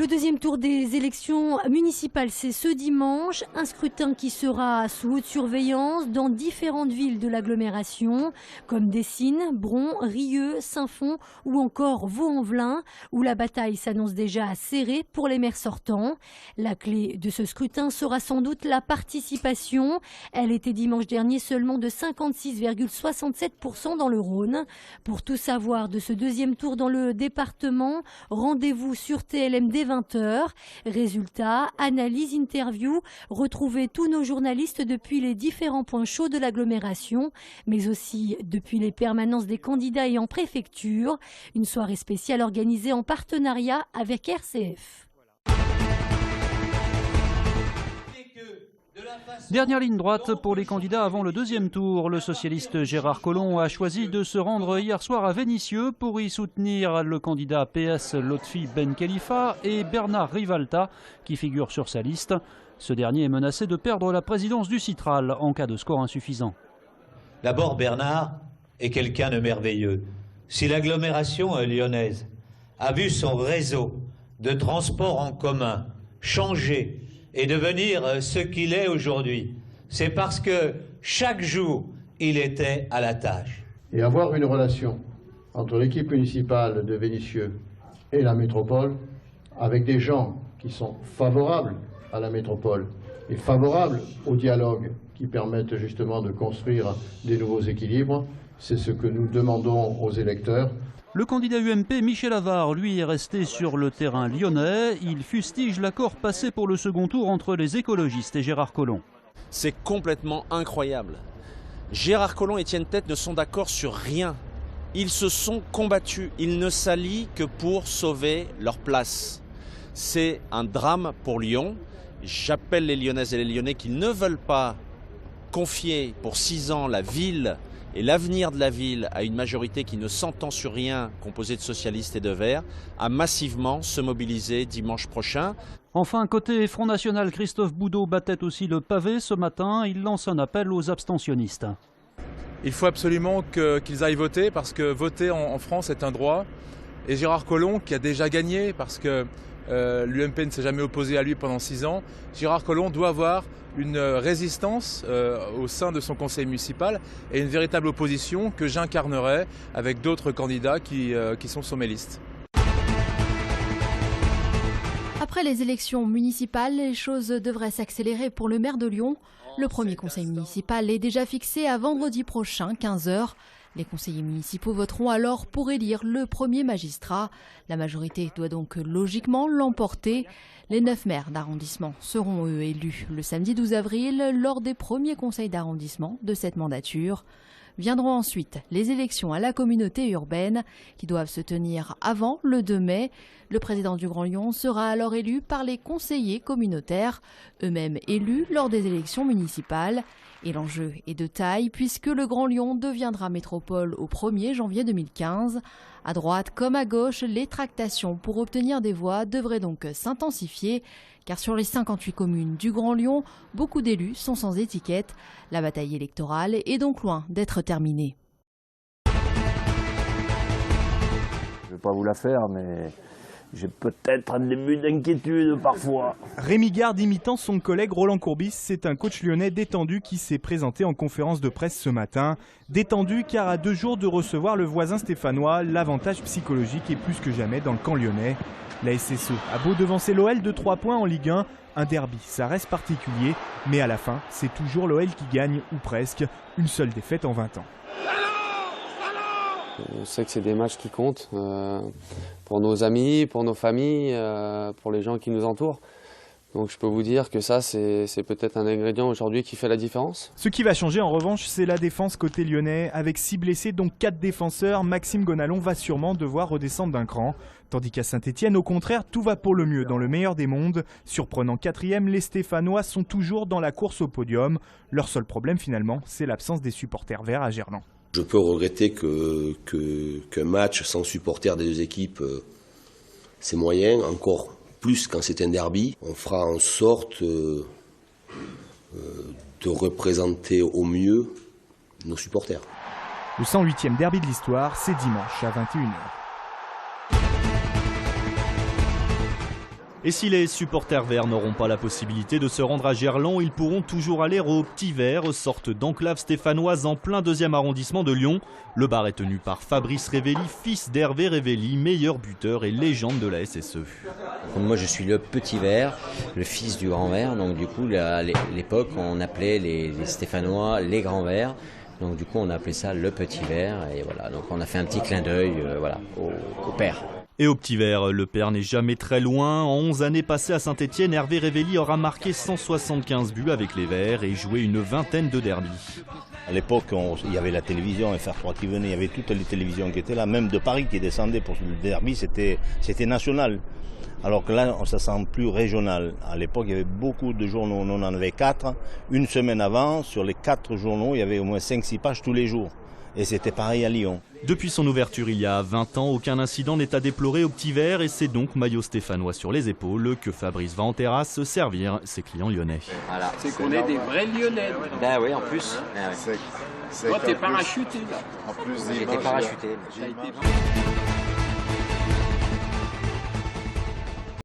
Le deuxième tour des élections municipales, c'est ce dimanche. Un scrutin qui sera sous haute surveillance dans différentes villes de l'agglomération, comme Dessines, Bron, Rieux, Saint-Fond ou encore Vaux-en-Velin, où la bataille s'annonce déjà serrée pour les maires sortants. La clé de ce scrutin sera sans doute la participation. Elle était dimanche dernier seulement de 56,67% dans le Rhône. Pour tout savoir de ce deuxième tour dans le département, rendez-vous sur TLM dès 20h. Résultats, analyse, interview, retrouvez tous nos journalistes depuis les différents points chauds de l'agglomération, mais aussi depuis les permanences des candidats et en préfecture. Une soirée spéciale organisée en partenariat avec RCF. Dernière ligne droite pour les candidats avant le deuxième tour. Le socialiste Gérard Collomb a choisi de se rendre hier soir à Vénissieux pour y soutenir le candidat PS Lotfi Ben Khalifa et Bernard Rivalta qui figure sur sa liste. Ce dernier est menacé de perdre la présidence du Citral en cas de score insuffisant. D'abord, Bernard est quelqu'un de merveilleux. Si l'agglomération lyonnaise a vu son réseau de transport en commun changer et devenir ce qu'il est aujourd'hui, c'est parce que chaque jour, il était à la tâche. Et avoir une relation entre l'équipe municipale de Vénissieux et la métropole, avec des gens qui sont favorables à la métropole et favorables au dialogue qui permettent justement de construire des nouveaux équilibres, c'est ce que nous demandons aux électeurs. Le candidat UMP Michel Avare, lui, est resté sur le terrain lyonnais. Il fustige l'accord passé pour le second tour entre les écologistes et Gérard Collomb. C'est complètement incroyable. Gérard Collomb et Étienne Tête ne sont d'accord sur rien. Ils se sont combattus. Ils ne s'allient que pour sauver leur place. C'est un drame pour Lyon. J'appelle les Lyonnaises et les Lyonnais qui ne veulent pas confier pour 6 ans la ville et l'avenir de la ville à une majorité qui ne s'entend sur rien, composée de socialistes et de verts, à massivement se mobiliser dimanche prochain. Enfin, côté Front National, Christophe Boudot battait aussi le pavé ce matin. Il lance un appel aux abstentionnistes. Il faut absolument qu'ils aillent voter parce que voter en France est un droit. Et Gérard Collomb, qui a déjà gagné parce que l'UMP ne s'est jamais opposé à lui pendant 6 ans, Gérard Collomb doit avoir une résistance au sein de son conseil municipal et une véritable opposition que j'incarnerai avec d'autres candidats qui sont sur mes listes. Après les élections municipales, les choses devraient s'accélérer pour le maire de Lyon. Le premier conseil municipal est déjà fixé à vendredi prochain, 15h. Les conseillers municipaux voteront alors pour élire le premier magistrat. La majorité doit donc logiquement l'emporter. Les 9 maires d'arrondissement seront eux élus le samedi 12 avril lors des premiers conseils d'arrondissement de cette mandature. Viendront ensuite les élections à la communauté urbaine qui doivent se tenir avant le 2 mai. Le président du Grand Lyon sera alors élu par les conseillers communautaires, eux-mêmes élus lors des élections municipales. Et l'enjeu est de taille puisque le Grand Lyon deviendra métropole au 1er janvier 2015. À droite comme à gauche, les tractations pour obtenir des voix devraient donc s'intensifier. Car sur les 58 communes du Grand Lyon, beaucoup d'élus sont sans étiquette. La bataille électorale est donc loin d'être terminée. Je ne vais pas vous la faire, mais j'ai peut-être un début d'inquiétude parfois. Rémi Garde imitant son collègue Roland Courbis, c'est un coach lyonnais détendu qui s'est présenté en conférence de presse ce matin. Détendu car à 2 jours de recevoir le voisin stéphanois, l'avantage psychologique est plus que jamais dans le camp lyonnais. La SSE a beau devancer l'OL de 3 points en Ligue 1, un derby ça reste particulier, mais à la fin c'est toujours l'OL qui gagne, ou presque, une seule défaite en 20 ans. On sait que c'est des matchs qui comptent pour nos amis, pour nos familles, pour les gens qui nous entourent. Donc je peux vous dire que ça, c'est peut-être un ingrédient aujourd'hui qui fait la différence. Ce qui va changer en revanche, c'est la défense côté lyonnais. Avec 6 blessés, dont 4 défenseurs, Maxime Gonalon va sûrement devoir redescendre d'un cran. Tandis qu'à Saint-Etienne, au contraire, tout va pour le mieux dans le meilleur des mondes. Surprenant 4e, les Stéphanois sont toujours dans la course au podium. Leur seul problème finalement, c'est l'absence des supporters verts à Gerland. Je peux regretter qu'un match sans supporters des 2 équipes, c'est moyen, encore plus quand c'est un derby. On fera en sorte de représenter au mieux nos supporters. Le 108e derby de l'histoire, c'est dimanche à 21h. Et si les supporters verts n'auront pas la possibilité de se rendre à Gerland, ils pourront toujours aller au Petit Vert, sorte d'enclave stéphanoise en plein 2e arrondissement de Lyon. Le bar est tenu par Fabrice Révelli, fils d'Hervé Révelli, meilleur buteur et légende de la SSE. Moi je suis le Petit Vert, le fils du Grand Vert, donc du coup à l'époque on appelait les Stéphanois les Grands Verts. Donc du coup on a appelé ça le Petit Vert et voilà, donc on a fait un petit clin d'œil au père. Et au Petit Vert, le père n'est jamais très loin. En 11 années passées à Saint-Étienne, Hervé Révelli aura marqué 175 buts avec les Verts et joué une vingtaine de derbys. À l'époque, il y avait la télévision, FR3 qui venait, il y avait toutes les télévisions qui étaient là, même de Paris qui descendaient pour le derby, c'était national. Alors que là, ça sent plus régional. À l'époque, il y avait beaucoup de journaux, on en avait 4. Une semaine avant, sur les 4 journaux, il y avait au moins 5-6 pages tous les jours. Et c'était pareil à Lyon. Depuis son ouverture il y a 20 ans, aucun incident n'est à déplorer au Petit Vert et c'est donc maillot stéphanois sur les épaules que Fabrice va en terrasse se servir ses clients lyonnais. Voilà. C'est qu'on est des vrais Lyonnais. Ben oui, en plus. Toi, t'es parachuté là. En plus, j'étais parachuté.